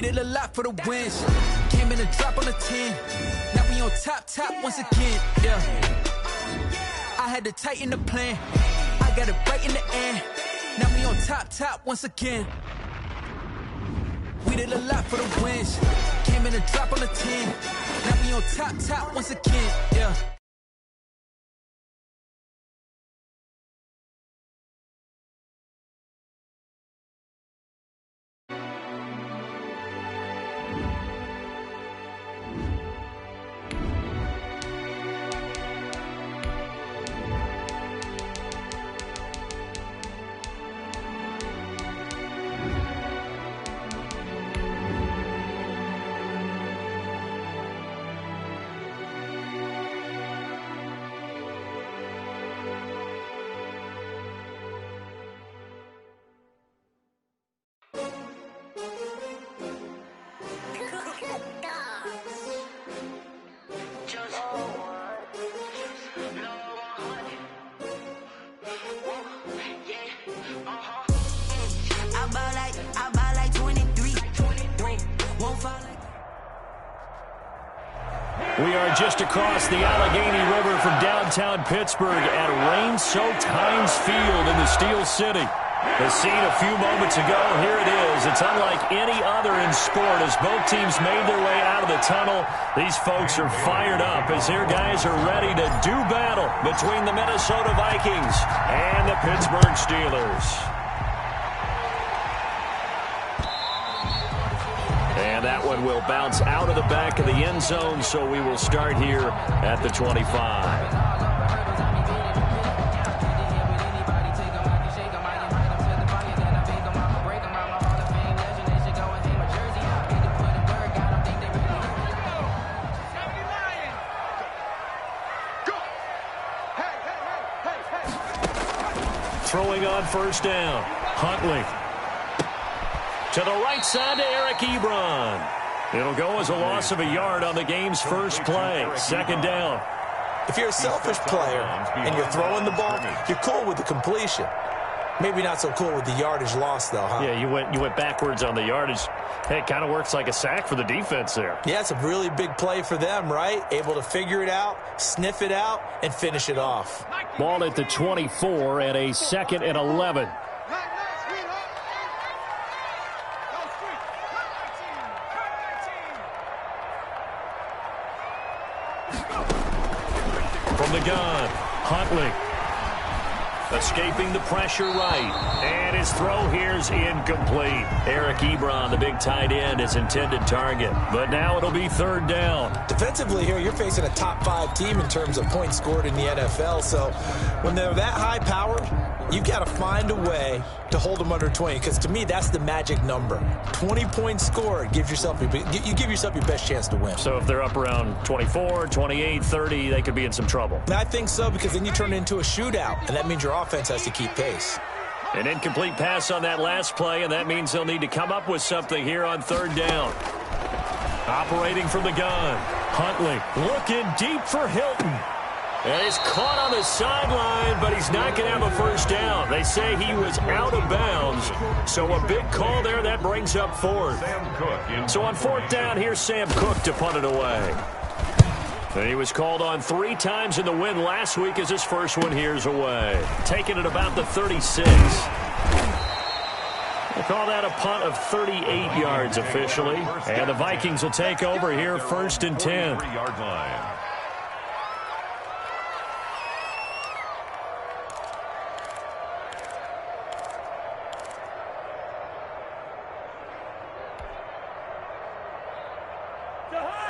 Did a lot for the wins. Came in a drop on a 10. Now we on top once again. Yeah. I had to tighten the plan. I got it right in the end. Now we on top once again. We did a lot for the wins. Came in a drop on a 10. Now we on top once again. Yeah. We are just across the Allegheny River from downtown Pittsburgh at rain-soaked Heinz Field in the Steel City. The scene a few moments ago, here it is. It's unlike any other in sport as both teams made their way out of the tunnel. These folks are fired up as their guys are ready to do battle between the Minnesota Vikings and the Pittsburgh Steelers. And that one will bounce out of the back of the end zone, so we will start here at the 25. Throwing on first down, Huntley. To the right side to Eric Ebron. It'll go as a loss of a yard on the game's first play. Second down. If you're a selfish player and you're throwing the ball, you're cool with the completion. Maybe not so cool with the yardage loss, though, huh? Yeah, you went backwards on the yardage. Hey, it kind of works like a sack for the defense there. Yeah, it's a really big play for them, right? Able to figure it out, sniff it out, and finish it off. Ball at the 24 and a 2nd and 11. From the gun, Huntley. Escaping the pressure right. And his throw here's incomplete. Eric Ebron, the big tight end, his intended target. But now it'll be third down. Defensively here, you're facing a top 5 team in terms of points scored in the NFL. So when they're that high powered, you've got to find a way to hold them under 20. Because to me, that's the magic number. 20 points scored, you give yourself your best chance to win. So if they're up around 24, 28, 30, they could be in some trouble. I think so, because then you turn it into a shootout, and that means your offense has to keep pace. An incomplete pass on that last play, and that means they'll need to come up with something here on third down. Operating from the gun, Huntley looking deep for Hilton. And he's caught on the sideline, but he's not going to have a first down. They say he was out of bounds. So a big call there. That brings up fourth. So on fourth down, here's Sam Cook to punt it away. And he was called on 3 times in the win last week as his first one here's away. Taking it about the 36. We'll call that a punt of 38 yards officially. And the Vikings will take over here first and 10.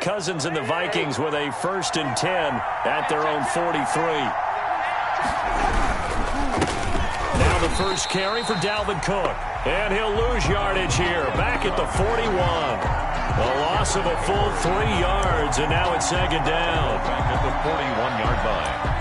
Cousins and the Vikings with a first and 10 at their own 43. Now the first carry for Dalvin Cook. And he'll lose yardage here. Back at the 41. A loss of a full 3 yards, and now it's second down. Back at the 41-yard line.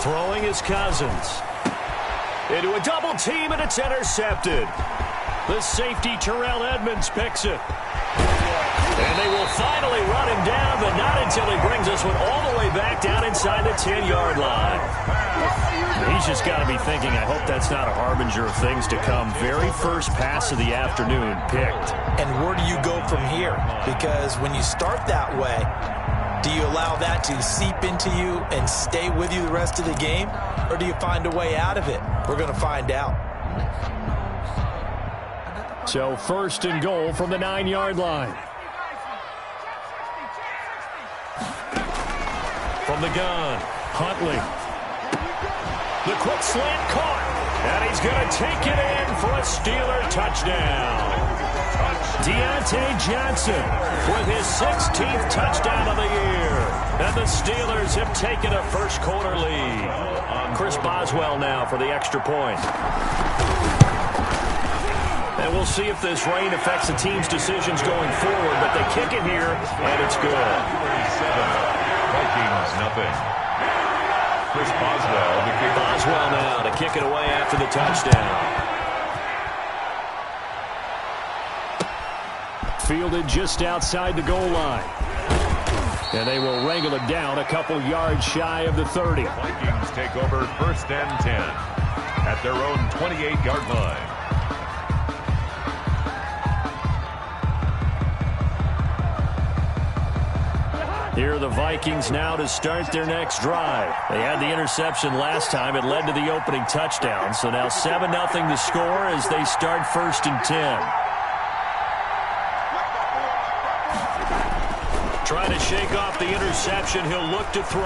Throwing is Cousins. Into a double team, and it's intercepted. The safety, Terrell Edmonds, picks it. And they will finally run him down, but not until he brings this one all the way back down inside the 10-yard line. He's just got to be thinking, I hope that's not a harbinger of things to come. Very first pass of the afternoon picked. And where do you go from here? Because when you start that way, do you allow that to seep into you and stay with you the rest of the game? Or do you find a way out of it? We're going to find out. So first and goal from the 9-yard line. From the gun, Huntley. The quick slant caught. And he's going to take it in for a Steeler touchdown. Deontay Johnson with his 16th touchdown of the year. And the Steelers have taken a first-quarter lead. Chris Boswell now for the extra point. And we'll see if this rain affects the team's decisions going forward. But they kick it here, and it's good. Vikings, nothing. Chris Boswell. Boswell now to kick it away after the touchdown. Fielded just outside the goal line. And they will wrangle it down a couple yards shy of the 30. Vikings take over first and 10 at their own 28-yard line. Here are the Vikings now to start their next drive. They had the interception last time. It led to the opening touchdown. So now 7-0 to score as they start first and 10. Trying to shake off the interception. He'll look to throw.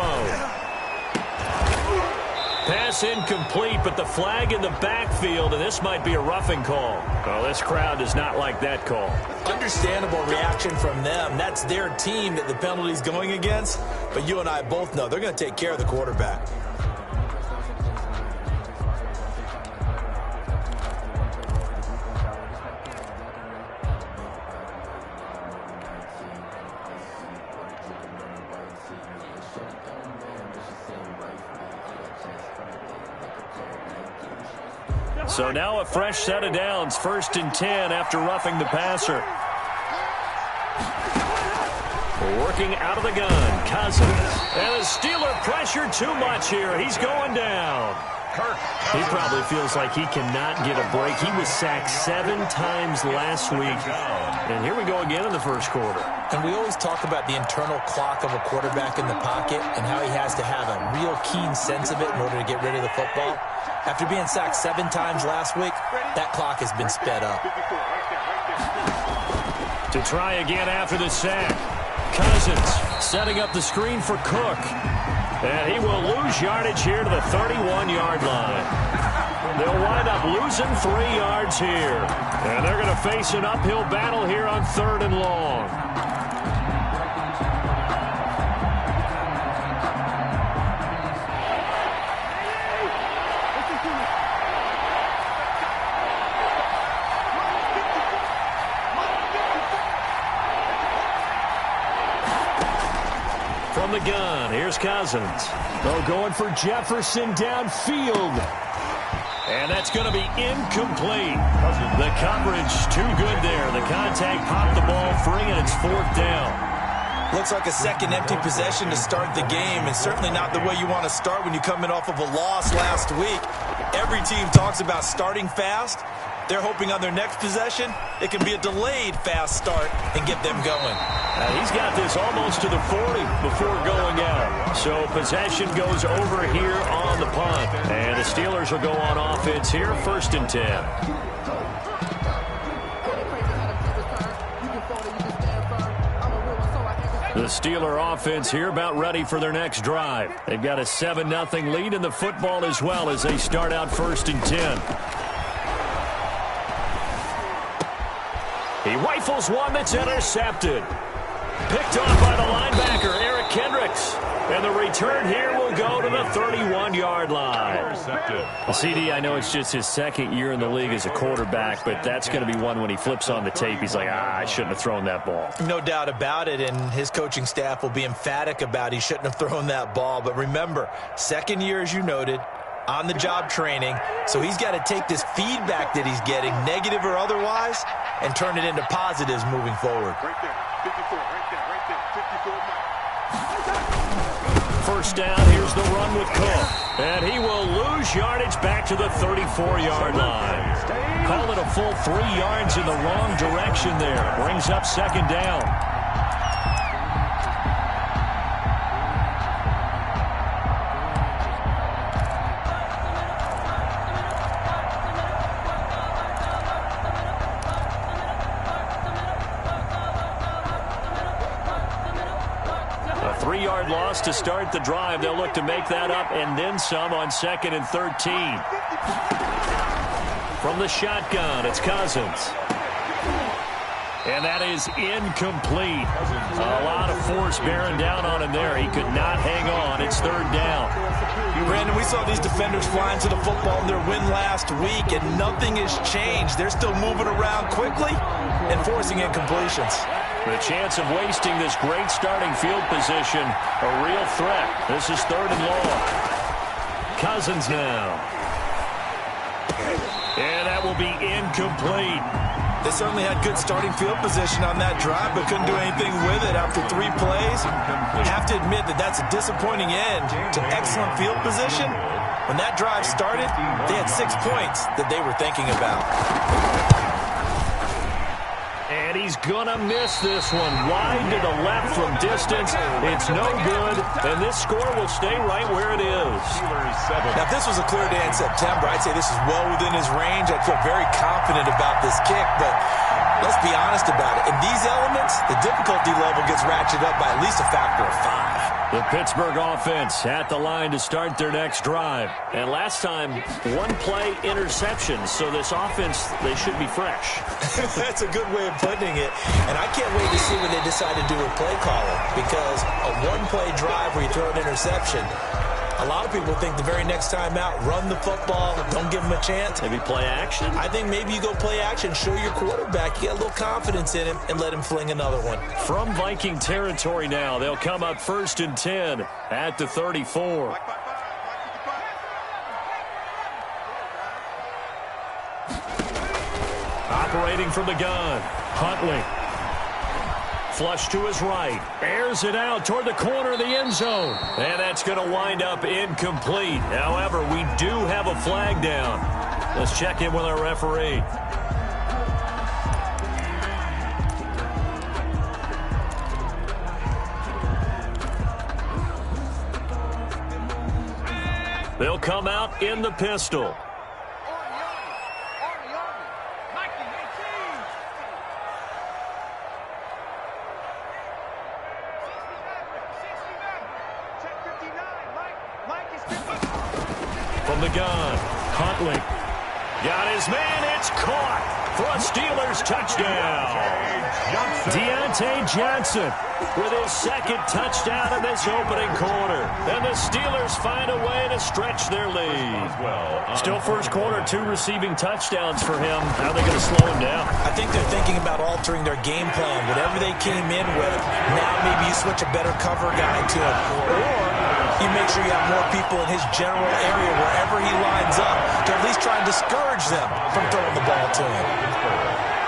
Pass incomplete, but the flag in the backfield, and this might be a roughing call. Oh, this crowd does not like that call. Understandable reaction from them. That's their team that the penalty's going against. But you and I both know they're going to take care of the quarterback. So now a fresh set of downs, first and 10 after roughing the passer. Working out of the gun, Cousins. And the Steeler pressure too much here. He's going down. He probably feels like he cannot get a break. He was sacked 7 times last week. And here we go again in the first quarter. And we always talk about the internal clock of a quarterback in the pocket and how he has to have a real keen sense of it in order to get rid of the football. After being sacked 7 times last week, that clock has been sped up. To try again after the sack. Cousins setting up the screen for Cook. And he will lose yardage here to the 31-yard line. They'll wind up losing 3 yards here. And they're going to face an uphill battle here on 3rd and long. From the gun, here's Cousins. Oh, going for Jefferson downfield. And that's going to be incomplete. The coverage too good there. The contact popped the ball free, and it's 4th down. Looks like a second empty possession to start the game, and certainly not the way you want to start when you're coming off of a loss last week. Every team talks about starting fast. They're hoping on their next possession, it can be a delayed fast start and get them going. He's got this almost to the 40 before going out. So possession goes over here on the punt. And the Steelers will go on offense here, 1st and 10. The Steeler offense here about ready for their next drive. They've got a 7-0 lead in the football as well as they start out 1st and 10. He rifles one that's intercepted. Picked off by the linebacker, Eric Kendricks. And the return here will go to the 31-yard line. CD, I know it's just his second year in the league as a quarterback, but that's going to be one when he flips on the tape. He's like, I shouldn't have thrown that ball. No doubt about it, and his coaching staff will be emphatic about he shouldn't have thrown that ball. But remember, second year, as you noted, on-the-job training, so he's got to take this feedback that he's getting, negative or otherwise, and turn it into positives moving forward. Right there, 54, right there, 54 miles. First down, here's the run with Cook. And he will lose yardage back to the 34-yard line. Call it a full 3 yards in the wrong direction there. Brings up second down. A 3-yard loss to start the drive. They'll look to make that up and then some on 2nd and 13. From the shotgun, it's Cousins. And that is incomplete. A lot of force bearing down on him there. He could not hang on. It's 3rd down. Brandon, we saw these defenders flying to the football in their win last week, and nothing has changed. They're still moving around quickly and forcing incompletions. The chance of wasting this great starting field position, a real threat. This is 3rd and long. Cousins now. And that will be incomplete. They certainly had good starting field position on that drive, but couldn't do anything with it after 3 plays. I have to admit that that's a disappointing end to excellent field position. When that drive started, they had 6 points that they were thinking about. And he's going to miss this one. Wide to the left from distance. It's no good, and this score will stay right where it is. Now, if this was a clear day in September, I'd say this is well within his range. I'd feel very confident about this kick, but let's be honest about it. In these elements, the difficulty level gets ratcheted up by at least a factor of 5. The Pittsburgh offense at the line to start their next drive. And last time, 1-play interception, so this offense, they should be fresh. That's a good way of putting it. And I can't wait to see what they decide to do with play calling, because a 1-play drive where you throw an interception, a lot of people think the very next time out, run the football, don't give him a chance. Maybe play action? I think maybe you go play action, show your quarterback, you get a little confidence in him, and let him fling another one. From Viking territory now, they'll come up 1st and 10 at the 34. Operating from the gun, Huntley. Flush to his right. Airs it out toward the corner of the end zone. And that's going to wind up incomplete. However, we do have a flag down. Let's check in with our referee. They'll come out in the pistol. From the gun, Huntley. Got his man, it's caught for a Steelers touchdown. Deontay Johnson with his 2nd touchdown in this opening quarter. And the Steelers find a way to stretch their lead. Still first quarter, 2 receiving touchdowns for him. How are they going to slow him down? I think they're thinking about altering their game plan. Whatever they came in with, now maybe you switch a better cover guy to him. Or you make sure you have more people in his general area wherever he lines up to at least try and discourage them from throwing the ball to him.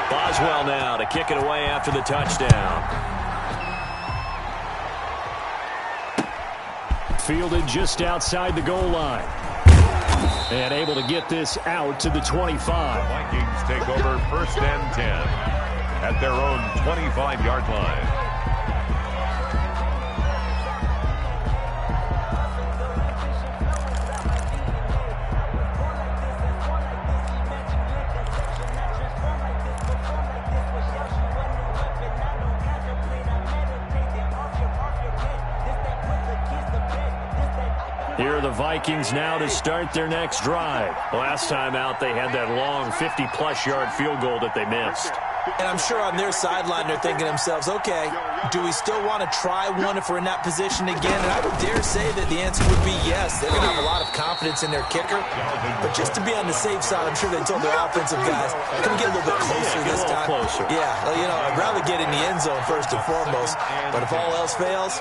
Boswell now to kick it away after the touchdown. Fielded just outside the goal line. And able to get this out to the 25. The Vikings take over 1st and 10 at their own 25-yard line. Here are the Vikings now to start their next drive. Last time out, they had that long 50-plus yard field goal that they missed. And I'm sure on their sideline they're thinking to themselves, okay, do we still want to try one if we're in that position again? And I would dare say that the answer would be yes. They're going to have a lot of confidence in their kicker. But just to be on the safe side, I'm sure they told their offensive guys, come get a little bit closer this time. Closer. Yeah, you know, I'd rather get in the end zone first and foremost. But if all else fails,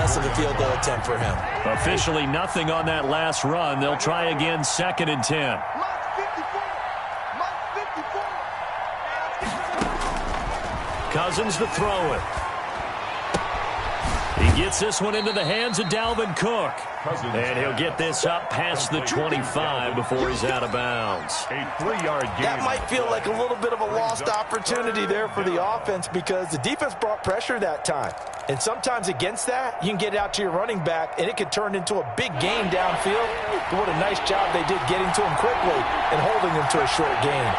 less of a field goal attempt for him. Officially nothing on that last run. They'll try again, 2nd and 10. Cousins to throw it. He gets this one into the hands of Dalvin Cook. And he'll get this up past the 25 before he's out of bounds. A 3-yard gain. That might feel like a little bit of a lost opportunity there for the offense because the defense brought pressure that time. And sometimes against that, you can get out to your running back, and it could turn into a big gain downfield. But what a nice job they did getting to him quickly and holding him to a short gain.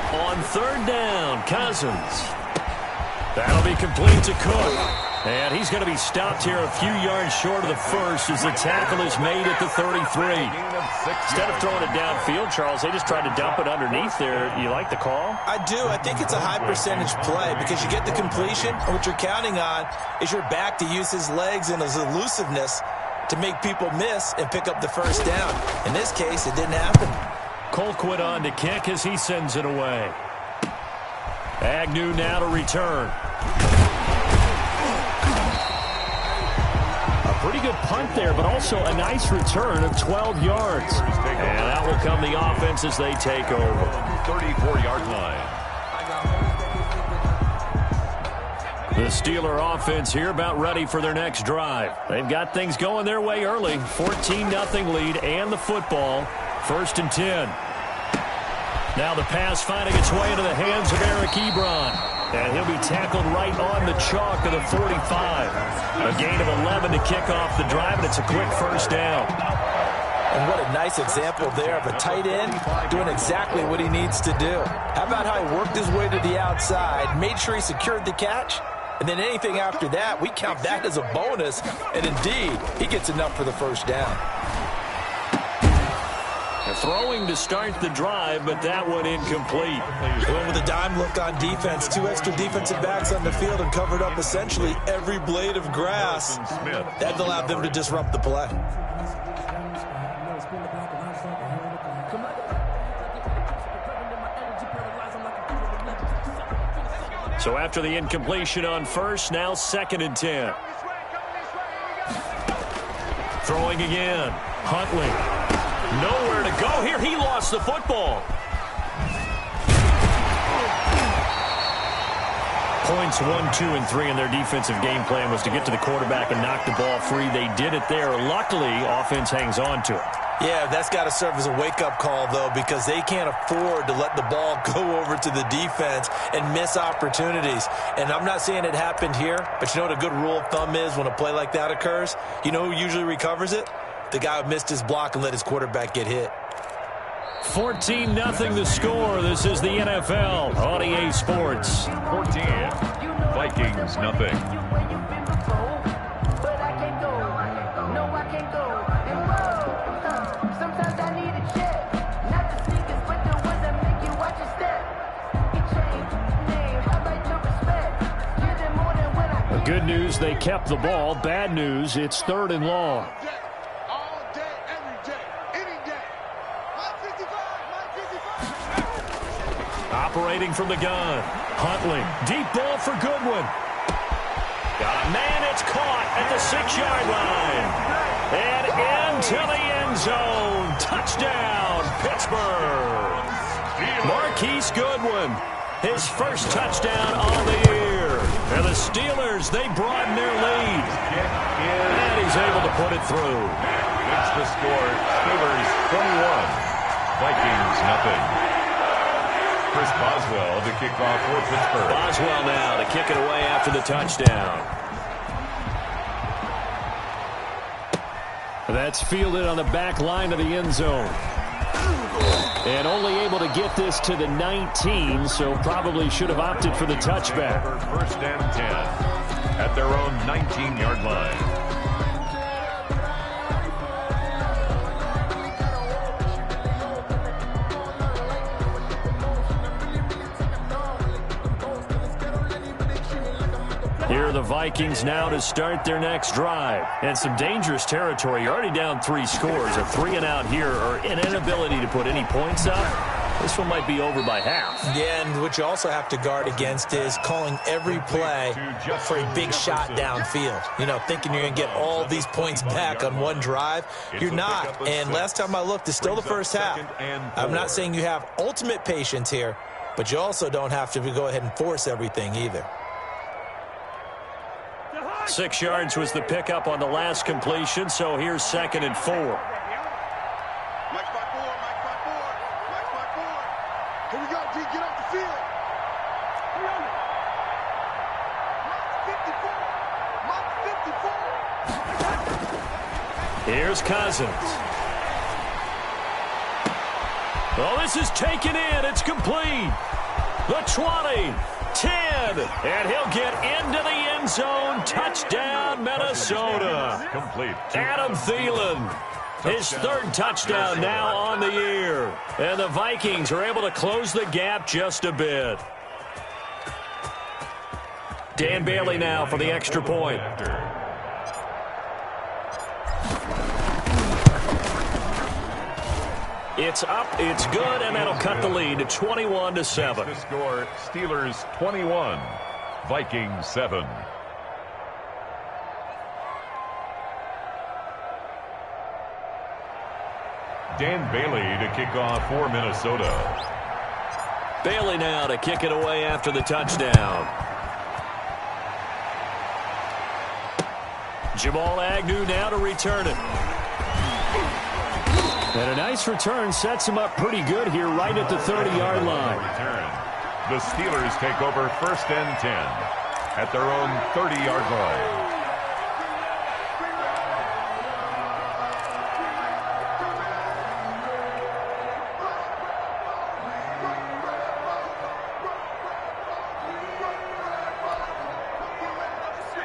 On 3rd down, Cousins. That'll be complete to Cook. And he's going to be stopped here a few yards short of the first as the tackle is made at the 33. Instead of throwing it downfield, Charles, they just tried to dump it underneath there. You like the call? I do. I think it's a high percentage play because you get the completion, and what you're counting on is your back to use his legs and his elusiveness to make people miss and pick up the first down. In this case, it didn't happen. Colquitt on to kick as he sends it away. Agnew now to return. A pretty good punt there, but also a nice return of 12 yards. And out will come the offense as they take over. 34-yard line. The Steeler offense here about ready for their next drive. They've got things going their way early. 14-0 lead and the football. 1st and 10. Now the pass finding its way into the hands of Eric Ebron. And he'll be tackled right on the chalk of the 45. A gain of 11 to kick off the drive, and it's a quick first down. And what a nice example there of a tight end doing exactly what he needs to do. How about how he worked his way to the outside, made sure he secured the catch, and then anything after that, we count that as a bonus. And indeed, he gets enough for the first down. Throwing to start the drive, but that one incomplete. Went with a dime look on defense. 2 extra defensive backs on the field and covered up essentially every blade of grass. That allowed them to disrupt the play. So after the incompletion on first, now 2nd and 10. Throwing again. Huntley. Nowhere to go here. He lost the football. Points 1, 2, and 3 in their defensive game plan was to get to the quarterback and knock the ball free. They did it there. Luckily, offense hangs on to it. Yeah, that's got to serve as a wake-up call, though, because they can't afford to let the ball go over to the defense and miss opportunities. And I'm not saying it happened here, but you know what a good rule of thumb is when a play like that occurs? You know who usually recovers it? The guy who missed his block and let his quarterback get hit. 14-0 the score. This is the NFL on EA Sports. 14. Vikings, nothing. Good news, they kept the ball. Bad news, it's 3rd and long. Operating from the gun. Huntley. Deep ball for Goodwin. Got a man. It's caught at the 6-yard line. And into the end zone. Touchdown, Pittsburgh. Marquise Goodwin. His first touchdown on the year. And the Steelers, they broaden their lead. And he's able to put it through. It's the score. Steelers 21. Vikings, nothing. Chris Boswell to kick off for Pittsburgh. Boswell now to kick it away after the touchdown. That's fielded on the back line of the end zone. And only able to get this to the 19, so probably should have opted for the touchback. 1st and 10 at their own 19-yard line. are the Vikings now to start their next drive. And some dangerous territory. You're already down 3 scores. A 3-and-out here, or an inability to put any points up. This one might be over by half. Yeah, and what you also have to guard against is calling every play for a big shot downfield. You know, thinking you're going to get all these points back on one drive. You're not. And last time I looked, it's still the first half. I'm not saying you have ultimate patience here, but you also don't have to go ahead and force everything either. 6 yards was the pickup on the last completion, so here's 2nd and 4. Here we go, D. Get off the field. Here's Cousins. Oh, this is taken in. It's complete. The 20, 10, and he'll get into the end zone. Touchdown, Minnesota. Complete. Adam Thielen. His 3rd touchdown now on the year. And the Vikings are able to close the gap just a bit. Dan Bailey now for the extra point. It's up, it's good, and that'll cut the lead to 21-7. The score, Steelers 21, Vikings 7. Dan Bailey to kick off for Minnesota. Bailey now to kick it away after the touchdown. Jamal Agnew now to return it. And a nice return sets him up pretty good here right at the 30-yard line. The Steelers take over 1st and 10 at their own 30-yard line.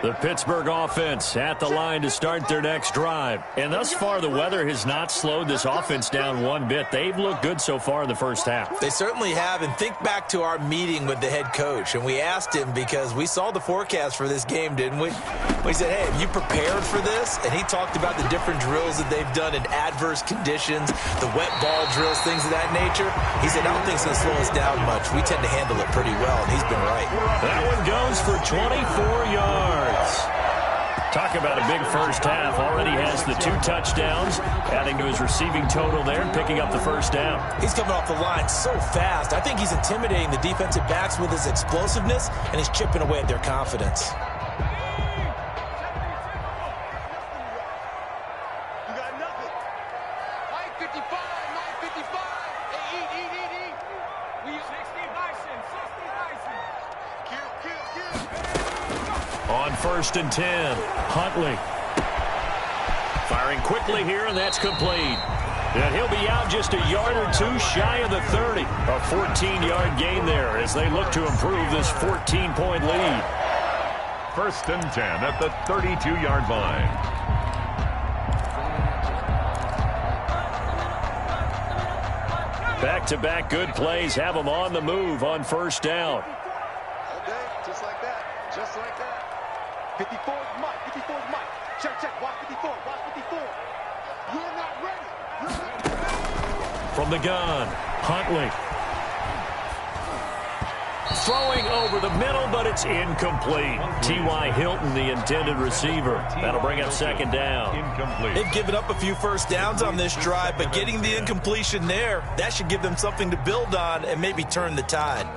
The Pittsburgh offense at the line to start their next drive. And thus far, the weather has not slowed this offense down one bit. They've looked good so far in the first half. They certainly have. And think back to our meeting with the head coach. And we asked him, because we saw the forecast for this game, didn't we? We said, hey, have you prepared for this? And he talked about the different drills that they've done in adverse conditions, the wet ball drills, things of that nature. He said, I don't think it's going to slow us down much. We tend to handle it pretty well, and he's been right. That one goes for 24 yards. Talk about a big first half. Already has the 2 touchdowns, adding to his receiving total there and picking up the first down. He's coming off the line so fast. I think he's intimidating the defensive backs with his explosiveness, and he's chipping away at their confidence. You got nothing. Mike 55, Mike 55. Hey, eat. We 60 bison. Kill. On 1st and 10, Huntley. Firing quickly here, and that's complete. And he'll be out just a yard or 2 shy of the 30. A 14-yard gain there as they look to improve this 14-point lead. 1st and 10 at the 32-yard line. Back-to-back good plays have them on the move on 1st down. Okay, just like that. 54 is Mike. 54 is Mike. Check. Watch 54. You're not ready. From the gun, Huntley. Throwing over the middle, but it's incomplete. T.Y. Hilton, the intended receiver. That'll bring up 2nd down. Incomplete. They've given up a few first downs on this drive, but getting the incompletion there, that should give them something to build on and maybe turn the tide.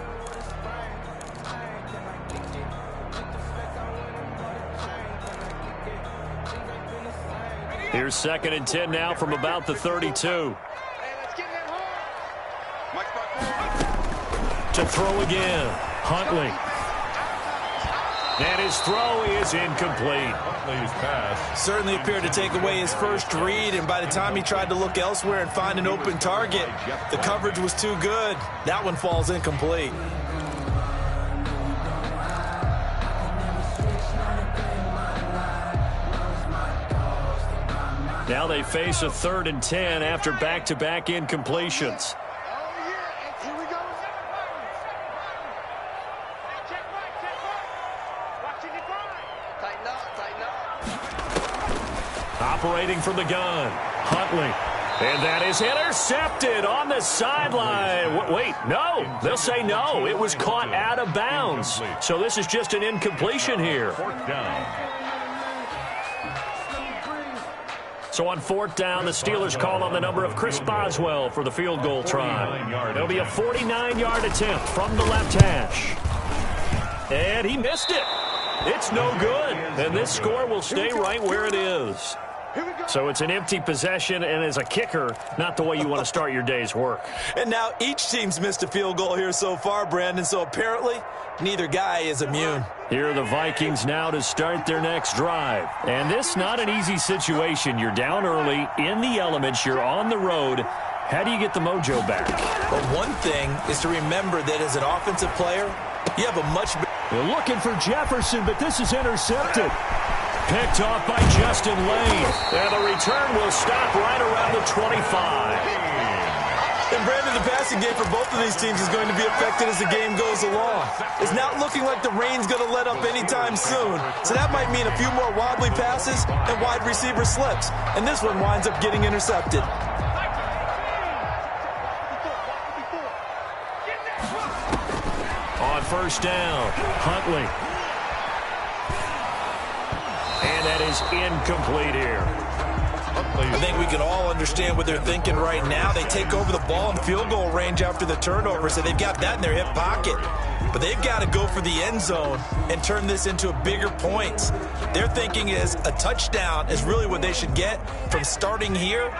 Here's 2nd and 10 now from about the 32. Hey, let's get that home. To throw again, Huntley. And his throw is incomplete. Huntley's pass. Certainly appeared to take away his first read, and by the time he tried to look elsewhere and find an open target, the coverage was too good. That one falls incomplete. Now they face a 3rd and 10 after back-to-back incompletions. Oh, yeah. Here we go. Check right. Watching it grind. Operating from the gun, Huntley. And that is intercepted on the sideline. Wait, no. They'll say no. It was caught out of bounds. So this is just an incompletion here. Fourth down. So on fourth down, the Steelers call on the number of Chris Boswell for the field goal try. It'll be a 49-yard attempt from the left hash. And he missed it. It's no good. And this score will stay right where it is. So it's an empty possession, and as a kicker, not the way you want to start your day's work. And now each team's missed a field goal here so far, Brandon, so apparently neither guy is immune. Here are the Vikings now to start their next drive. And this not an easy situation. You're down early, in the elements, you're on the road. How do you get the mojo back? Well, one thing is to remember that as an offensive player, you have a much better... They're looking for Jefferson, but this is intercepted. Picked off by Justin Lane. And the return will stop right around the 25. And Brandon, the passing game for both of these teams is going to be affected as the game goes along. It's not looking like the rain's going to let up anytime soon. So that might mean a few more wobbly passes and wide receiver slips. And this one winds up getting intercepted. On first down, Huntley. And that is incomplete here. I think we can all understand what they're thinking right now. They take over the ball in field goal range after the turnover, so they've got that in their hip pocket. But they've got to go for the end zone and turn this into bigger points. Their thinking is a touchdown is really what they should get from starting here.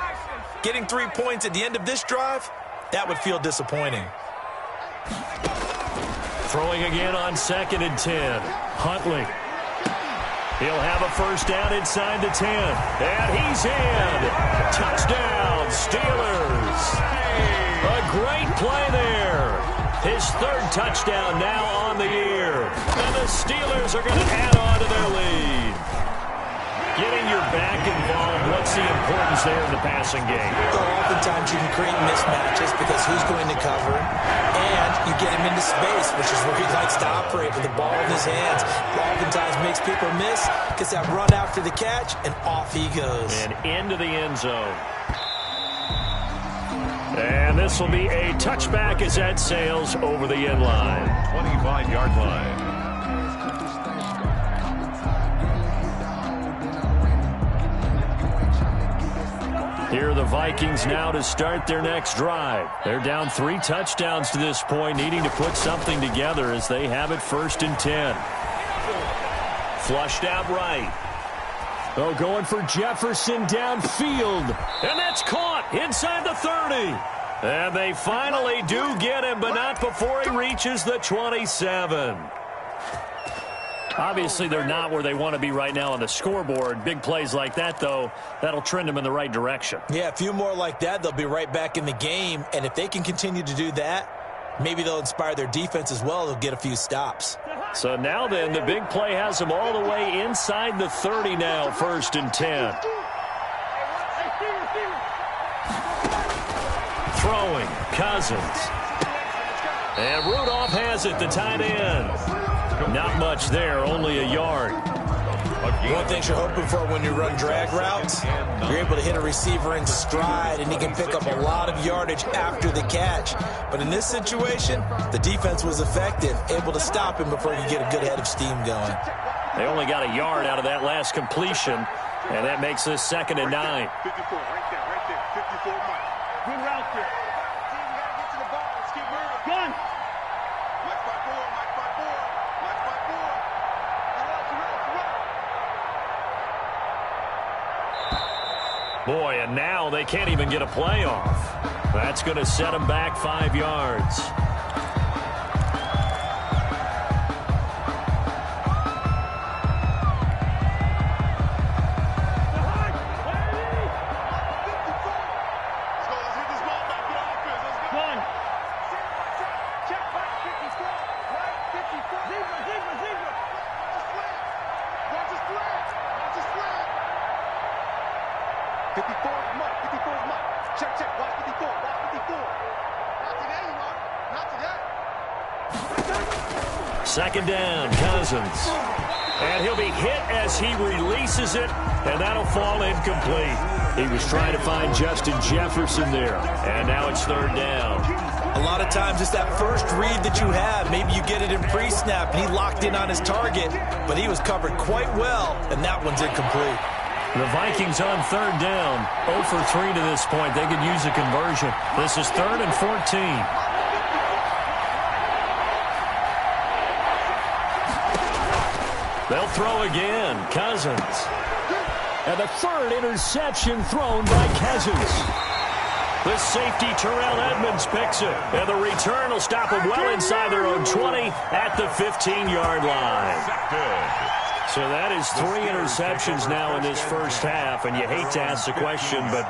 Getting 3 points at the end of this drive, that would feel disappointing. Throwing again on 2nd and 10. Huntley. He'll have a first down inside the 10. And he's in. Touchdown, Steelers. A great play there. His 3rd touchdown now on the year. And the Steelers are going to add on to their lead. Getting your back involved, what's the importance there in the passing game? So oftentimes you can create mismatches because who's going to cover, and you get him into space, which is where he likes to operate with the ball in his hands. Oftentimes makes people miss, gets that run after the catch, and off he goes. And into the end zone. And this will be a touchback as that sails over the end line. 25-yard line. Here are the Vikings now to start their next drive. They're down 3 touchdowns to this point, needing to put something together as they have it 1st and 10. Flushed out right. Oh, going for Jefferson downfield. And that's caught inside the 30. And they finally do get him, but not before he reaches the 27. Obviously, they're not where they want to be right now on the scoreboard. Big plays like that, though, that'll trend them in the right direction. Yeah, a few more like that, they'll be right back in the game. And if they can continue to do that, maybe they'll inspire their defense as well. They'll get a few stops. So now then, the big play has them all the way inside the 30 now, 1st and 10. Throwing, Cousins. And Rudolph has it, the tight end. Not much there, only a yard. One thing you're hoping for when you run drag routes, you're able to hit a receiver in stride, and he can pick up a lot of yardage after the catch. But in this situation, the defense was effective, able to stop him before you get a good head of steam going. They only got a yard out of that last completion, and that makes this 2nd and 9. 54, right there, 54 Mike. Good route there. See, we gotta get to the ball. Let's keep moving. Gun. Mike 5-4, Mike 5-4, Mike 5-4. Boy, and now they can't even get a play off. That's going to set them back 5 yards. Second down, Cousins. And he'll be hit as he releases it, and that'll fall incomplete. He was trying to find Justin Jefferson there, and now it's third down. A lot of times it's that first read that you have. Maybe you get it in pre-snap, and he locked in on his target, but he was covered quite well, and that one's incomplete. The Vikings on third down, 0 for 3 to this point. They could use a conversion. This is 3rd and 14. They'll throw again. Cousins. And the third interception thrown by Cousins. The safety, Terrell Edmonds, picks it. And the return will stop them well inside their own 20 at the 15-yard line. So that is 3 interceptions now in this first half, and you hate to ask the question, but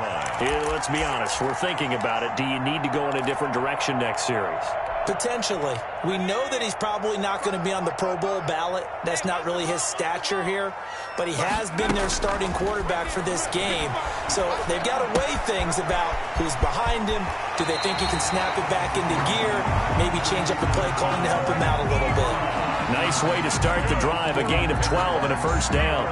let's be honest. We're thinking about it. Do you need to go in a different direction next series? Potentially. We know that he's probably not going to be on the Pro Bowl ballot. That's not really his stature here, but he has been their starting quarterback for this game. So they've got to weigh things about who's behind him. Do they think he can snap it back into gear? Maybe change up the play calling to help him out a little bit. Nice way to start the drive, a gain of 12 and a first down.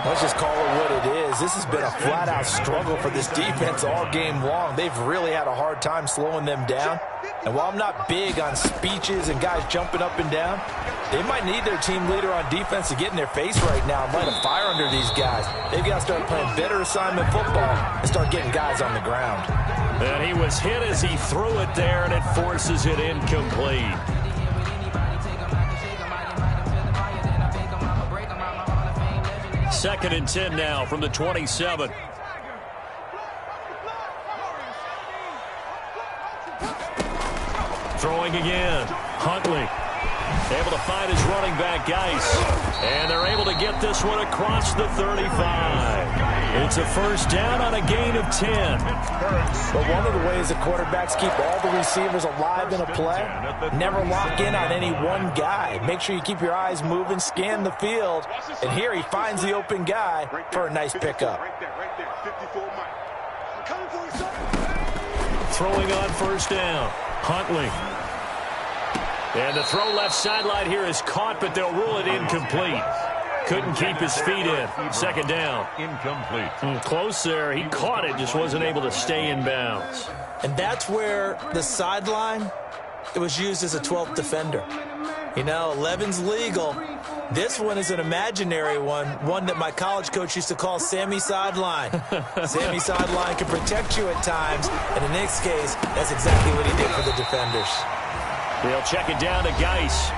Let's just call it what it is. This has been a flat-out struggle for this defense all game long. They've really had a hard time slowing them down. And while I'm not big on speeches and guys jumping up and down, they might need their team leader on defense to get in their face right now and light a fire under these guys. They've got to start playing better assignment football and start getting guys on the ground. And he was hit as he threw it there, and it forces it incomplete. Second and 10 now from the 27. Throwing again. Huntley able to find his running back, Geis. And they're able to get this one across the 35. It's a first down on a gain of 10. But one of the ways that quarterbacks keep all the receivers alive in a play, never lock in on any one guy. Make sure you keep your eyes moving, scan the field. And here he finds the open guy for a nice pickup. Throwing on first down. Huntley. And the throw left sideline here is caught, but they'll rule it incomplete. Couldn't keep his feet in. Second down. Incomplete. Close there. He caught it, just wasn't able to stay in bounds. And that's where the sideline, it was used as a 12th defender. You know, 11's legal. This one is an imaginary one that my college coach used to call Sammy Sideline. Sammy Sideline can protect you at times, and in this case, that's exactly what he did for the defenders. They'll check it down to Geis.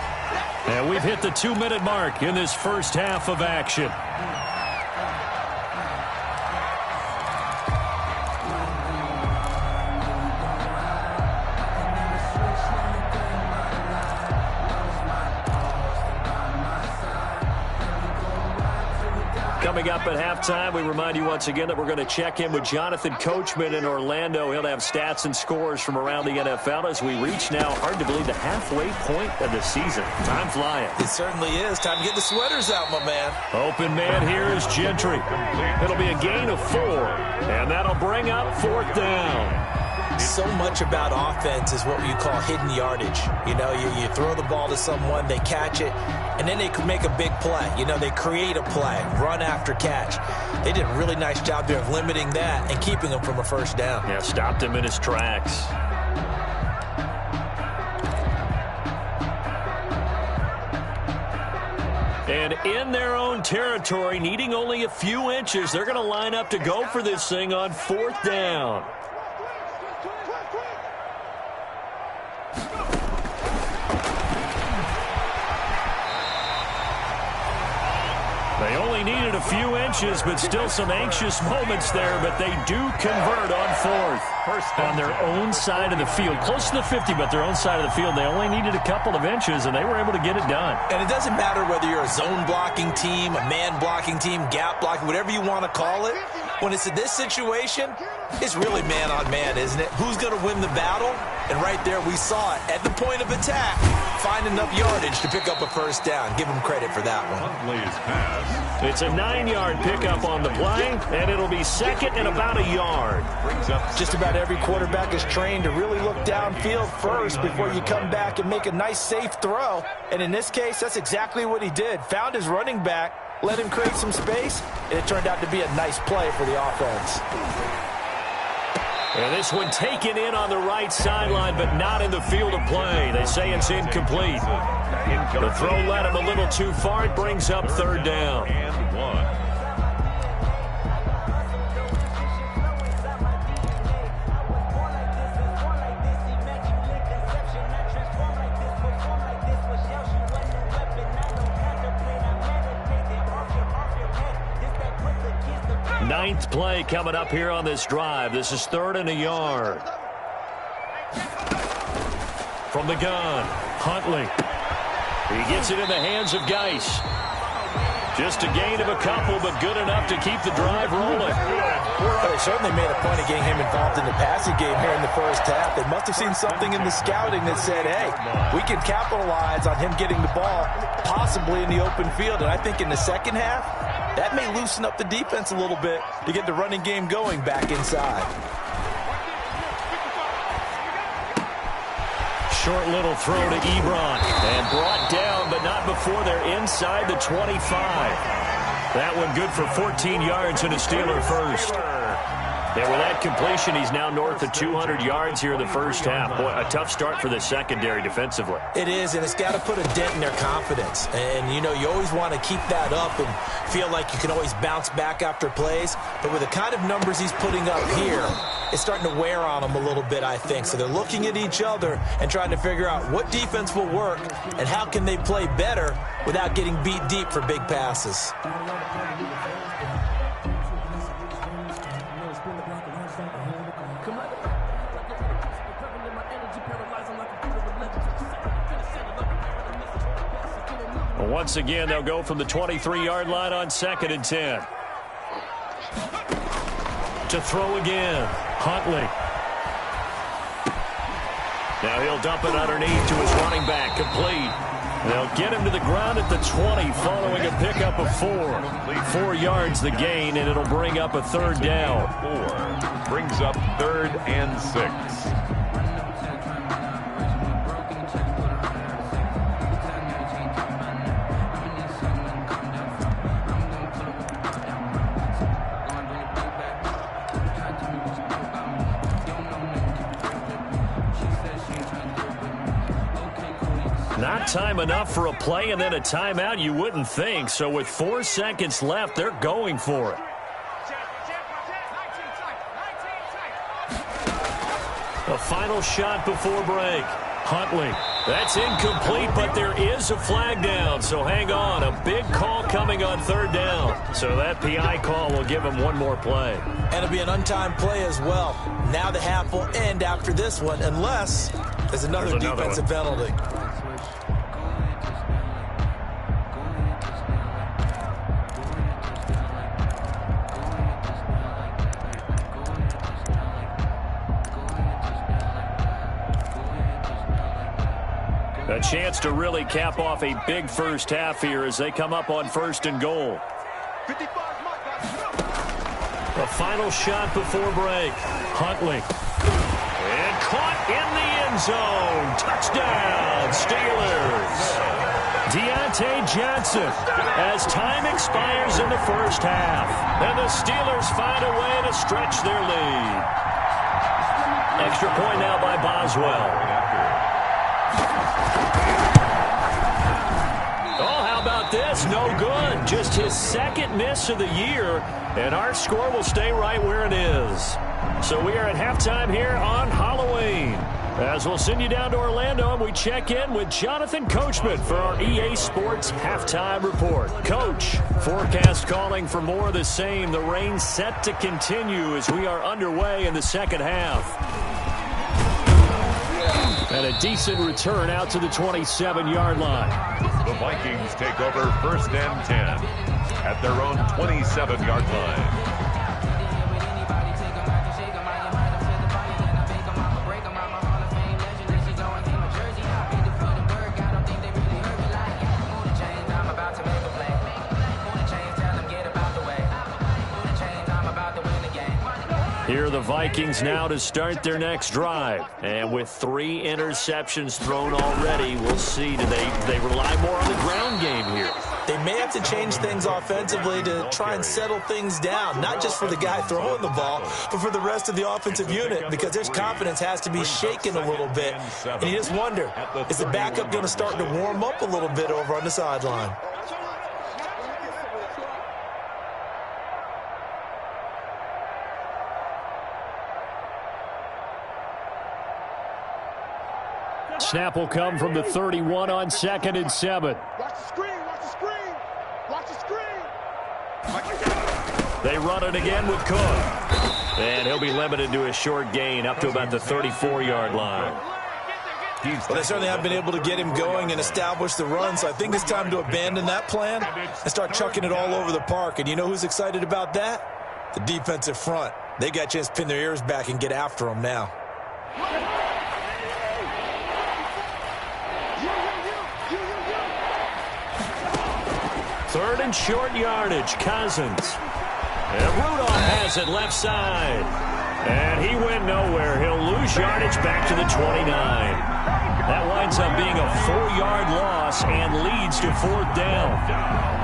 And we've hit the 2-minute mark in this first half of action. Coming up at halftime, we remind you once again that we're going to check in with Jonathan Coachman in Orlando. He'll have stats and scores from around the NFL as we reach now, hard to believe, the halfway point of the season. Time flying. It certainly is. Time to get the sweaters out, my man. Open man here is Gentry. It'll be a gain of 4, and that'll bring up fourth down. So much about offense is what you call hidden yardage. You know, you throw the ball to someone, they catch it, and then they can make a big play. You know, they create a play, run after catch. They did a really nice job there of limiting that and keeping him from a first down. Yeah, stopped him in his tracks. And in their own territory, needing only a few inches, they're going to line up to go for this thing on fourth down. They only needed a few inches, but still some anxious moments there, but they do convert on fourth. On their own side of the field. Close to the 50, but their own side of the field. They only needed a couple of inches, and they were able to get it done. And it doesn't matter whether you're a zone blocking team, a man blocking team, gap blocking, whatever you want to call it. When it's in this situation, it's really man-on-man, isn't it? Who's going to win the battle? And right there, we saw it. At the point of attack, find enough yardage to pick up a first down. Give him credit for that one. Huntley's pass. It's a 9-yard pickup on the play, and it'll be second and about a yard. Brings up Just about every quarterback is trained to really look downfield first before you come back and make a nice, safe throw. And in this case, that's exactly what he did. Found his running back, let him create some space, and it turned out to be a nice play for the offense. And this one taken in on the right sideline, but not in the field of play. They say it's incomplete. The throw led him a little too far. It brings up third down. and 1. Ninth play coming up here on this drive. This is third and a yard. From the gun, Huntley. He gets it in the hands of Geis. Just a gain of a couple, but good enough to keep the drive rolling. Well, they certainly made a point of getting him involved in the passing game here in the first half. They must have seen something in the scouting that said, hey, we can capitalize on him getting the ball possibly in the open field. And I think in the second half, that may loosen up the defense a little bit to get the running game going back inside. Short little throw to Ebron. And brought down, but not before they're inside the 25. That one good for 14 yards and a Steeler first. And with that completion, he's now north of 200 yards here in the first half. Boy, a tough start for the secondary defensively. It is, and it's got to put a dent in their confidence. And, you know, you always want to keep that up and feel like you can always bounce back after plays. But with the kind of numbers he's putting up here, it's starting to wear on them a little bit, I think. So they're looking at each other and trying to figure out what defense will work and how can they play better without getting beat deep for big passes. Once again, they'll go from the 23-yard line on 2nd and 10. To throw again, Huntley. Now he'll dump it underneath to his running back, complete. They'll get him to the ground at the 20 following a pickup of 4. 4 yards the gain, and it'll bring up a third down. 4 brings up 3rd and 6. Not time enough for a play and then a timeout, you wouldn't think. So with 4 seconds left, they're going for it. A final shot before break. Huntley. That's incomplete, but there is a flag down. So hang on. A big call coming on third down. So that PI call will give him one more play. And it'll be an untimed play as well. Now the half will end after this one, unless there's another defensive penalty. A chance to really cap off a big first half here as they come up on 1st and goal. A final shot before break. Huntley. And caught in the end zone. Touchdown, Steelers. Deontay Johnson as time expires in the first half. And the Steelers find a way to stretch their lead. Extra point now by Boswell. This no good. Just his second miss of the year, and our score will stay right where it is. So we are at halftime here on Halloween. As we'll send you down to Orlando, and we check in with Jonathan Coachman for our EA Sports Halftime Report. Coach, forecast calling for more of the same. The rain set to continue as we are underway in the second half. And a decent return out to the 27-yard line. The Vikings take over 1st and 10 at their own 27-yard line. Here are the Vikings now to start their next drive. And with 3 interceptions thrown already, we'll see. Do they rely more on the ground game here? They may have to change things offensively to try and settle things down, not just for the guy throwing the ball, but for the rest of the offensive unit, because their confidence has to be shaken a little bit. And you just wonder, is the backup going to start to warm up a little bit over on the sideline? Snap will come from the 31 on 2nd and 7. Watch the screen, watch the screen, watch the screen. They run it again with Cook. And he'll be limited to a short gain up to about the 34-yard line. Well, they certainly have been able to get him going and establish the run, so I think it's time to abandon that plan and start chucking it all over the park. And you know who's excited about that? The defensive front. They got a chance to pin their ears back and get after him now. Third and short yardage, Cousins. And Rudolph has it left side. And he went nowhere. He'll lose yardage back to the 29. That winds up being a 4-yard loss and leads to 4th down.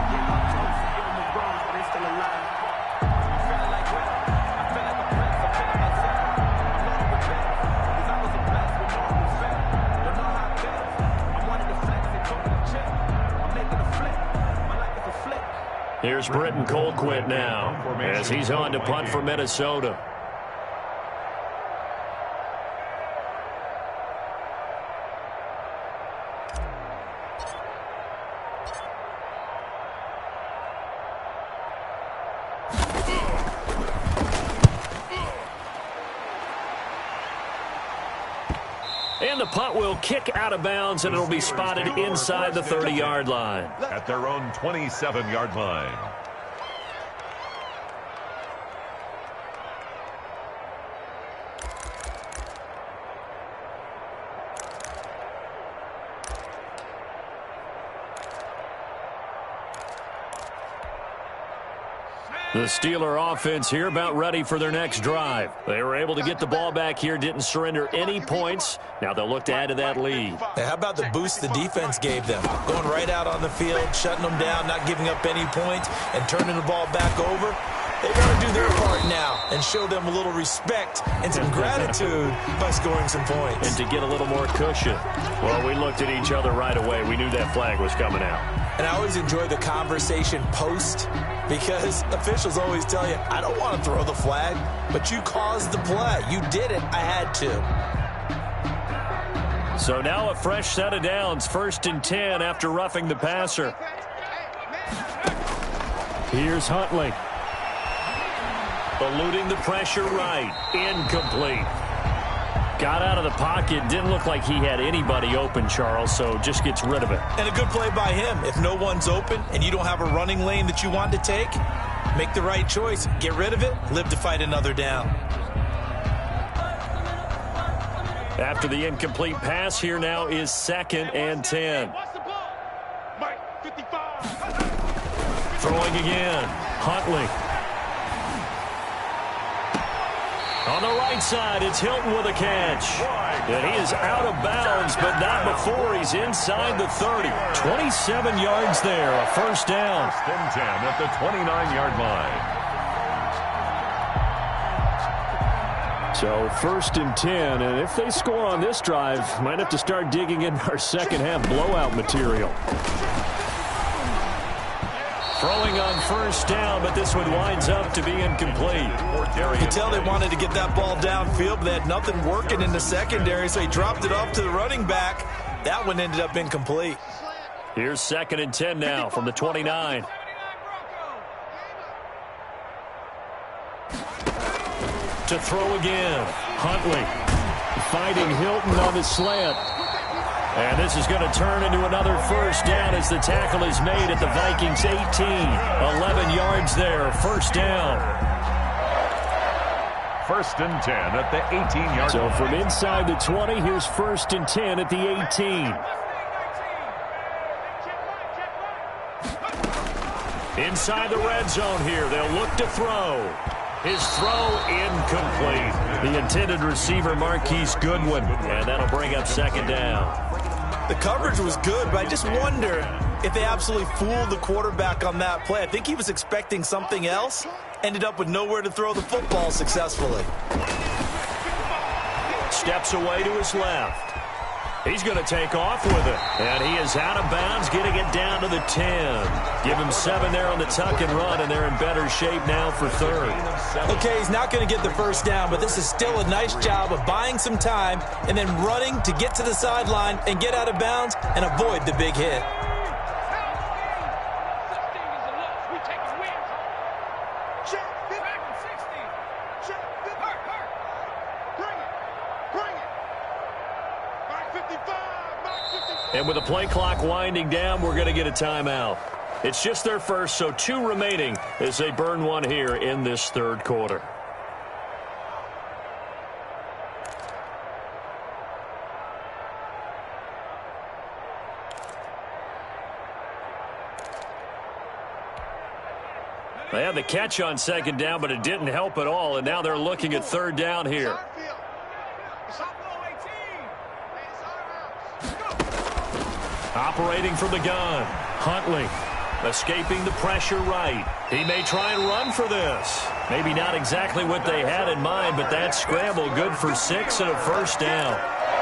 Here's Britton Colquitt now as he's on to punt for Minnesota. And the punt will kick out of bounds, and it'll be spotted inside the 30-yard line. At their own 27-yard line. The Steeler offense here about ready for their next drive. They were able to get the ball back here, didn't surrender any points. Now they'll look to add to that lead. Hey, how about the boost the defense gave them? Going right out on the field, shutting them down, not giving up any points, and turning the ball back over. They got to do their part now and show them a little respect and some gratitude by scoring some points. And to get a little more cushion. Well, we looked at each other right away. We knew that flag was coming out. And I always enjoy the conversation post, because officials always tell you, I don't want to throw the flag, but you caused the play. You did it. I had to. So now a fresh set of downs, 1st and 10 after roughing the passer. Here's Huntley. Eluding the pressure right. Incomplete. Got out of the pocket. Didn't look like he had anybody open, Charles, so just gets rid of it. And a good play by him. If no one's open and you don't have a running lane that you want to take, make the right choice. Get rid of it. Live to fight another down. After the incomplete pass, here now is 2nd and 10. Throwing again. Huntley. On the right side, it's Hilton with a catch. And he is out of bounds, but not before he's inside the 30. 27 yards there, a 1st down. 1st and 10 at the 29-yard line. So 1st and 10, and if they score on this drive, might have to start digging in our second-half blowout material. Throwing on 1st down, but this one winds up to be incomplete. You can tell they wanted to get that ball downfield, but they had nothing working in the secondary, so he dropped it off to the running back. That one ended up incomplete. Here's 2nd and 10 now from the 29. To throw again. Huntley fighting Hilton on the slant. And this is going to turn into another 1st down as the tackle is made at the Vikings 18. 11 yards there, 1st down. 1st and 10 at the 18-yard line. So from inside the 20, here's 1st and 10 at the 18. Inside the red zone here, they'll look to throw. His throw incomplete. The intended receiver, Marquise Goodwin, and that'll bring up second down. The coverage was good, but I just wonder if they absolutely fooled the quarterback on that play. I think he was expecting something else, ended up with nowhere to throw the football successfully. Steps away to his left. He's going to take off with it. And he is out of bounds, getting it down to the 10. Give him 7 there on the tuck and run, and they're in better shape now for third. Okay, he's not going to get the first down, but this is still a nice job of buying some time and then running to get to the sideline and get out of bounds and avoid the big hit. And with the play clock winding down, we're going to get a timeout. It's just their first, so 2 remaining as they burn one here in this third quarter. They had the catch on second down, but it didn't help at all, and now they're looking at third down here. Operating from the gun, Huntley escaping the pressure right. He may try and run for this. Maybe not exactly what they had in mind, but that scramble good for 6 and a first down.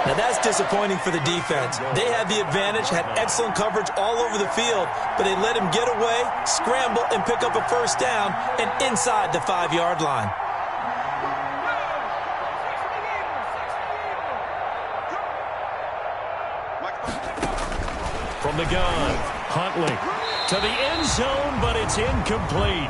Now that's disappointing for the defense. They had the advantage, had excellent coverage all over the field, but they let him get away, scramble, and pick up a first down and inside the 5-yard line. From the gun, Huntley to the end zone, but it's incomplete.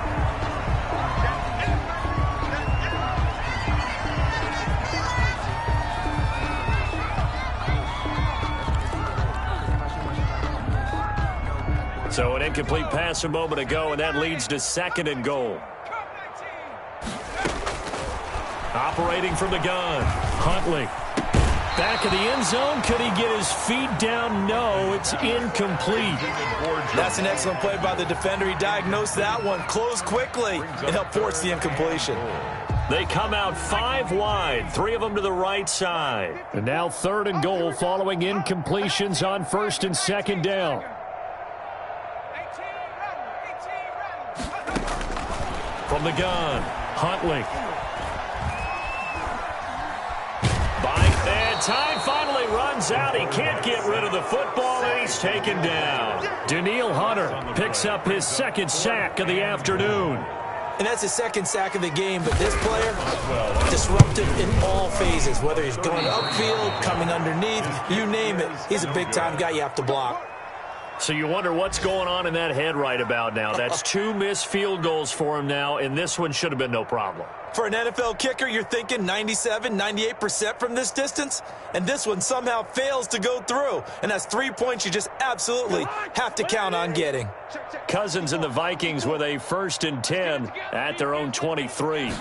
So an incomplete pass a moment ago, and that leads to 2nd and goal. Operating from the gun, Huntley. Back of the end zone. Could he get his feet down? No, it's incomplete. That's an excellent play by the defender. He diagnosed that one, closed quickly, and helped force the incompletion. They come out 5 wide, 3 of them to the right side. And now 3rd and goal following incompletions on 1st and 2nd down. From the gun, Huntley. Time finally runs out. He can't get rid of the football, and he's taken down. Danielle Hunter picks up his 2nd sack of the afternoon. And that's his 2nd sack of the game, but this player, disruptive in all phases, whether he's going upfield, coming underneath, you name it. He's a big-time guy you have to block. So you wonder what's going on in that head right about now. That's 2 missed field goals for him now, and this one should have been no problem. For an NFL kicker, you're thinking 97, 98% from this distance, and this one somehow fails to go through. And that's 3 points you just absolutely have to count on getting. Cousins and the Vikings with a 1st and 10 at their own 23.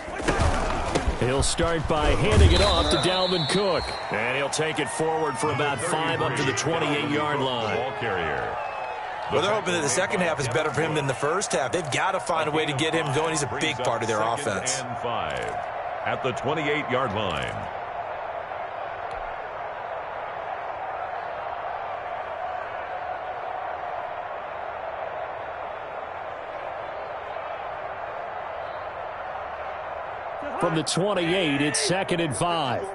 He'll start by handing it off to Dalvin Cook. And he'll take it forward for about 5 up to the 28-yard line. Ball carrier. Well, they're hoping that the second half is better for him than the first half. They've got to find a way to get him going. He's a big part of their offense. And 5 at the 28-yard line. From the 28, it's 2nd and 5.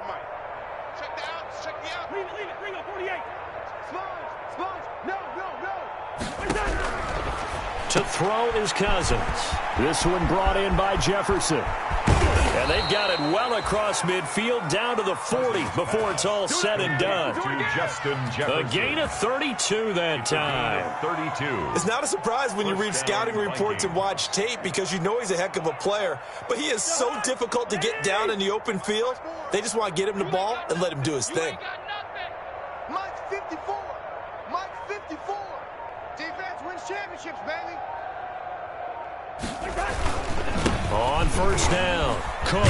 To throw is Cousins. This one brought in by Jefferson. And they've got it well across midfield down to the 40 before it's all said and done. To Justin Jefferson. A gain of 32 that time. 32. It's not a surprise when you read scouting reports and watch tape because you know he's a heck of a player. But he is so difficult to get down in the open field. They just want to get him the ball and let him do his thing. Mike's 54. Mike's 54. Defense wins championships, baby. On 1st down, Cook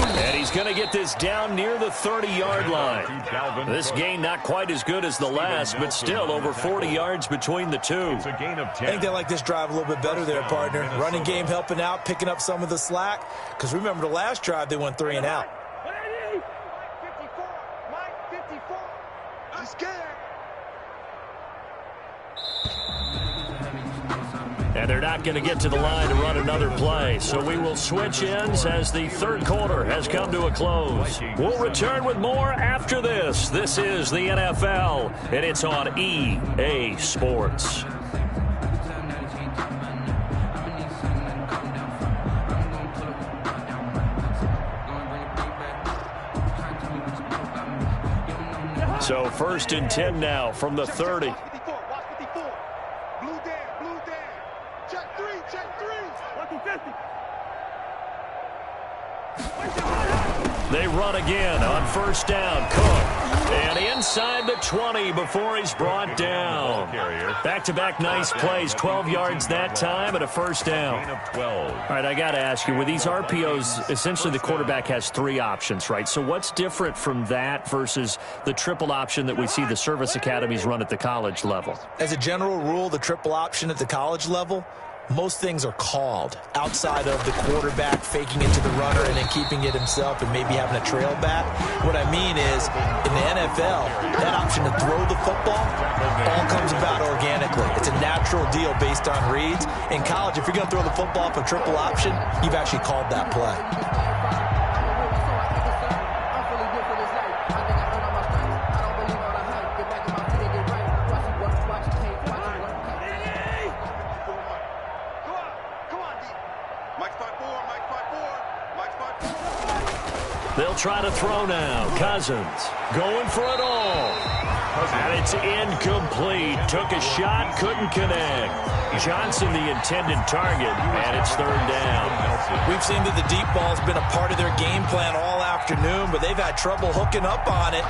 And he's going to get this down near the 30-yard line. This gain not quite as good as the last, but still over 40 yards between the two. It's a gain of 10. I think they like this drive a little bit better there, partner. Running game helping out, picking up some of the slack. Because remember the last drive, they went 3 and out. And they're not going to get to the line to run another play. So we will switch ends as the third quarter has come to a close. We'll return with more after this. This is the NFL, and it's on EA Sports. So 1st and 10 now from the 30. They run again on 1st down. Cook. And inside the 20 before he's brought down. Back-to-back nice plays. 12 yards that time and a 1st down. All right, I got to ask you, with these RPOs, essentially the quarterback has 3 options, right? So what's different from that versus the triple option that we see the service academies run at the college level? As a general rule, the triple option at the college level, most things are called outside of the quarterback faking it to the runner and then keeping it himself and maybe having a trail back. What I mean is, in the NFL, that option to throw the football all comes about organically. It's a natural deal based on reads. In college, if you're going to throw the football off a triple option, you've actually called that play. They'll try to throw now. Cousins going for it all. And it's incomplete. Took a shot, couldn't connect. Johnson the intended target, and it's 3rd down. We've seen that the deep ball's been a part of their game plan all afternoon, but they've had trouble hooking up on it,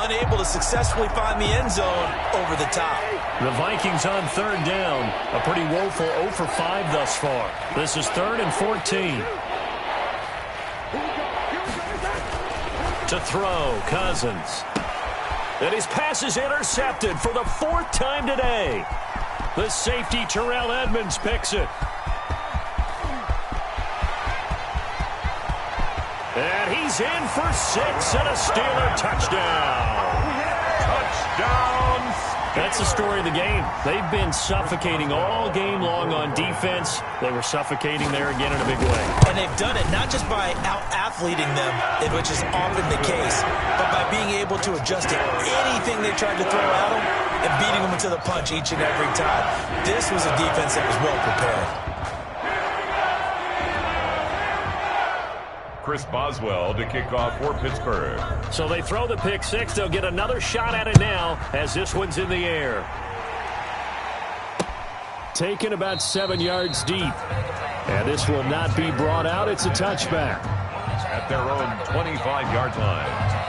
unable to successfully find the end zone over the top. The Vikings on 3rd down. A pretty woeful 0 for 5 thus far. This is 3rd and 14. To throw, Cousins. And his pass is intercepted for the 4th time today. The safety, Terrell Edmonds, picks it. And he's in for 6 and a Steeler touchdown. Touchdown. That's the story of the game. They've been suffocating all game long on defense. They were suffocating there again in a big way. And they've done it not just by out-athleting them, which is often the case, but by being able to adjust to anything they tried to throw at them and beating them to the punch each and every time. This was a defense that was well prepared. Chris Boswell to kick off for Pittsburgh. So they throw the pick 6. They'll get another shot at it now as this one's in the air. Taken about 7 yards deep. And this will not be brought out. It's a touchback. At their own 25-yard line.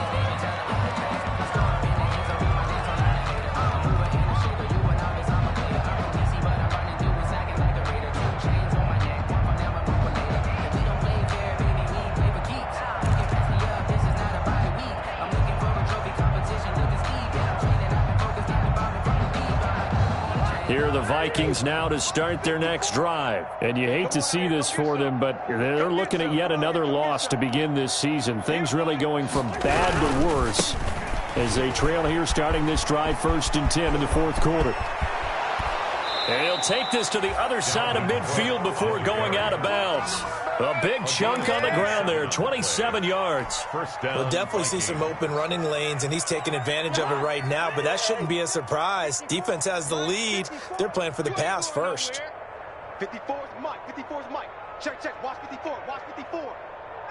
Here are the Vikings now to start their next drive. And you hate to see this for them, but they're looking at yet another loss to begin this season. Things really going from bad to worse as they trail here starting this drive 1st and 10 in the 4th quarter. And he'll take this to the other side of midfield before going out of bounds. A big chunk on the ground there, 27 yards. We'll definitely see some open running lanes, and he's taking advantage of it right now, but that shouldn't be a surprise. Defense has the lead. They're playing for the pass first. 54 is Mike. 54 is Mike. Check, check. Watch 54. Watch 54.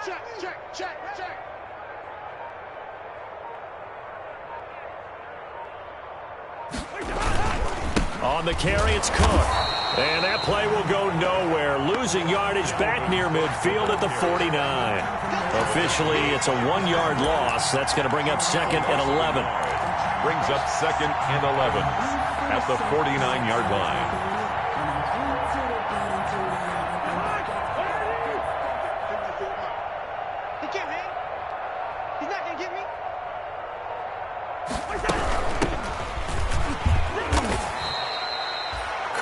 Check, check, check, check. On the carry, it's Cook. And that play will go nowhere. Losing yardage back near midfield at the 49. Officially, it's a 1-yard loss. That's going to bring up 2nd and 11. Brings up 2nd and 11 at the 49-yard line. He can't hang.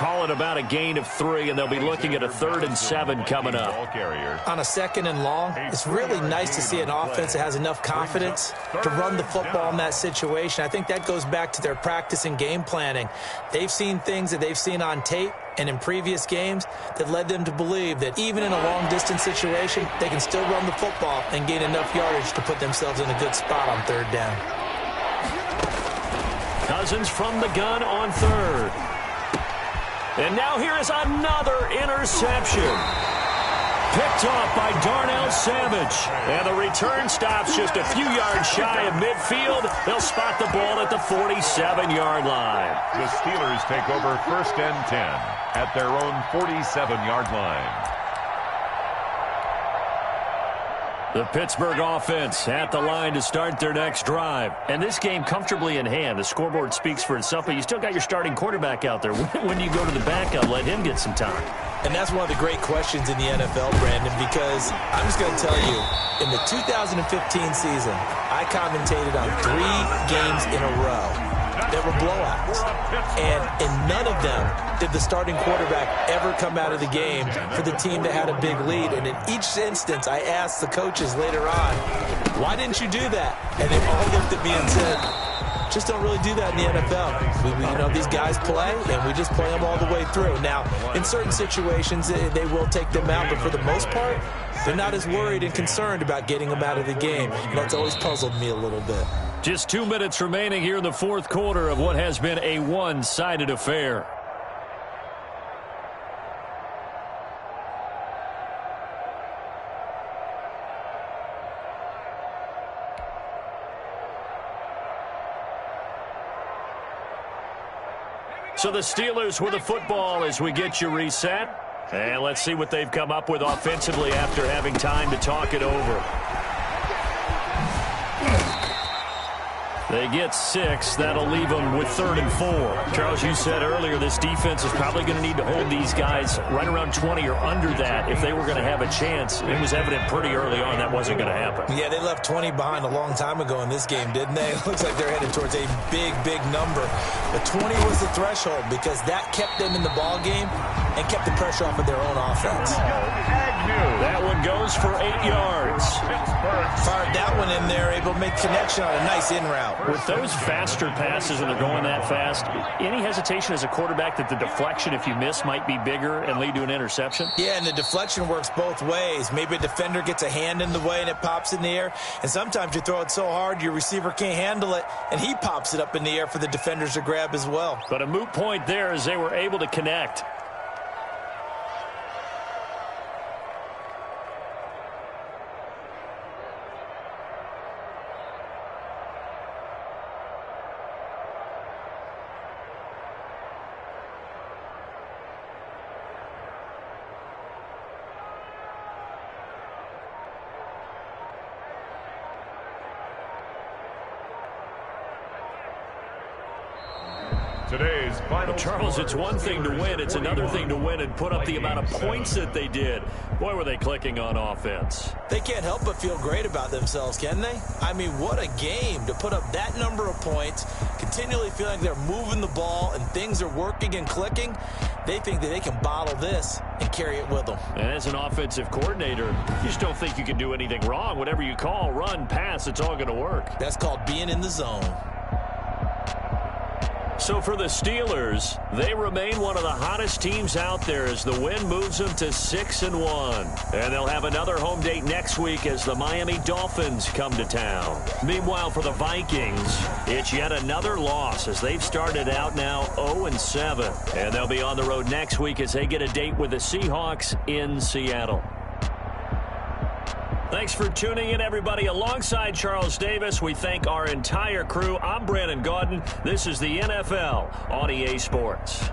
call it about a gain of 3, and they'll be looking at a 3rd and 7 coming up. On a 2nd and long, it's really nice to see an offense that has enough confidence to run the football in that situation. I think that goes back to their practice and game planning. They've seen things that they've seen on tape and in previous games that led them to believe that even in a long-distance situation, they can still run the football and gain enough yardage to put themselves in a good spot on 3rd down. Cousins from the gun on 3rd. And now here is another interception. Picked off by Darnell Savage. And the return stops just a few yards shy of midfield. They'll spot the ball at the 47-yard line. The Steelers take over 1st and 10 at their own 47-yard line. The Pittsburgh offense at the line to start their next drive. And this game comfortably in hand. The scoreboard speaks for itself, but you still got your starting quarterback out there. When do you go to the backup, let him get some time? And that's one of the great questions in the NFL, Brandon, because I'm just going to tell you, in the 2015 season, I commentated on 3 games in a row that were blowouts. And in none of them did the starting quarterback ever come out of the game for the team that had a big lead. And in each instance, I asked the coaches later on, why didn't you do that? And they all looked at me and said, just don't really do that in the NFL. These guys play, and we just play them all the way through. Now, in certain situations, they will take them out, but for the most part, they're not as worried and concerned about getting them out of the game. And that's always puzzled me a little bit. Just 2 minutes remaining here in the 4th quarter of what has been a one-sided affair. So the Steelers with the football as we get you reset. And let's see what they've come up with offensively after having time to talk it over. They get 6. That'll leave them with 3rd and 4. Charles, you said earlier this defense is probably going to need to hold these guys right around 20 or under that if they were going to have a chance. It was evident pretty early on that wasn't going to happen. Yeah, they left 20 behind a long time ago in this game, didn't they? It looks like they're headed towards a big, big number. But 20 was the threshold because that kept them in the ball game and kept the pressure off of their own offense. That one goes for 8 yards. Fired that one in there, able to make connection on a nice in route. With those faster passes and they're going that fast, any hesitation as a quarterback that the deflection, if you miss, might be bigger and lead to an interception? Yeah, and the deflection works both ways. Maybe a defender gets a hand in the way and it pops in the air. And sometimes you throw it so hard your receiver can't handle it, and he pops it up in the air for the defenders to grab as well. But a moot point there as they were able to connect. Today's final Charles, it's one thing to win. It's another thing to win and put up the amount of points that they did. Boy, were they clicking on offense. They can't help but feel great about themselves, can they? I mean, what a game to put up that number of points, continually feeling like they're moving the ball and things are working and clicking. They think that they can bottle this and carry it with them. And as an offensive coordinator, you just don't think you can do anything wrong. Whatever you call, run, pass, it's all going to work. That's called being in the zone. So for the Steelers, they remain one of the hottest teams out there as the win moves them to 6-1. And they'll have another home date next week as the Miami Dolphins come to town. Meanwhile, for the Vikings, it's yet another loss as they've started out now 0-7. And they'll be on the road next week as they get a date with the Seahawks in Seattle. Thanks for tuning in, everybody. Alongside Charles Davis, we thank our entire crew. I'm Brandon Gaudin. This is the NFL on EA Sports.